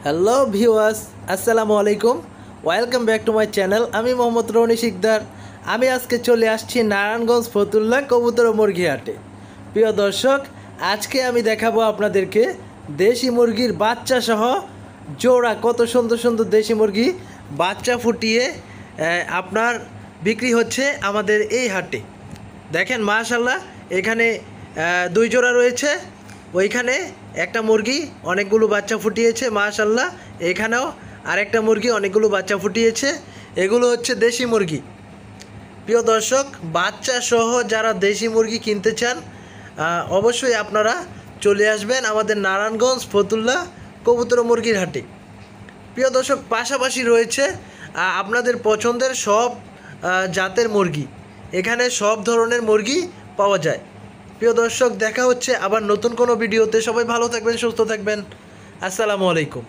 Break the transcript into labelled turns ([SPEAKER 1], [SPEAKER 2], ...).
[SPEAKER 1] Hello viewers, আসসালামু আলাইকুম। Welcome back to my channel. আমি মোহাম্মদ রনি শিকদার। আমি আজকে চলে আসছি নারায়ণগঞ্জ ফতুল্লা কবুতর ও মুরগি হাটে। প্রিয় দর্শক, আজকে আমি দেখাবো আপনাদেরকে দেশি মুরগির বাচ্চা সহ জোড়া কত সুন্দর সুন্দর দেশি মুরগি বাচ্চা ফুটিয়ে আপনার বিক্রি হচ্ছে আমাদের এই হাটে। দেখেন মাশাআল্লাহ, এখানে দুই জোড়া রয়েছে। ওইখানে একটা মুরগি অনেকগুলো বাচ্চা ফুটিয়েছে মাশাআল্লাহ। এখানেও আরেকটা মুরগি অনেকগুলো বাচ্চা ফুটিয়েছে। এগুলো হচ্ছে দেশি মুরগি। প্রিয় দর্শক, বাচ্চা সহ যারা দেশি মুরগি কিনতে চান অবশ্যই আপনারা চলে আসবেন আমাদের নারায়ণগঞ্জ ফতুল্লা কবুতর ও মুরগির হাটে। প্রিয় দর্শক, পাশাপাশি রয়েছে আপনাদের পছন্দের সব জাতের মুরগি। এখানে সব ধরনের মুরগি পাওয়া যায়। প্রিয় দর্শক, দেখা হচ্ছে আবার নতুন কোনো ভিডিওতে। সবাই ভালো থাকবেন, সুস্থ থাকবেন। আসসালামু আলাইকুম।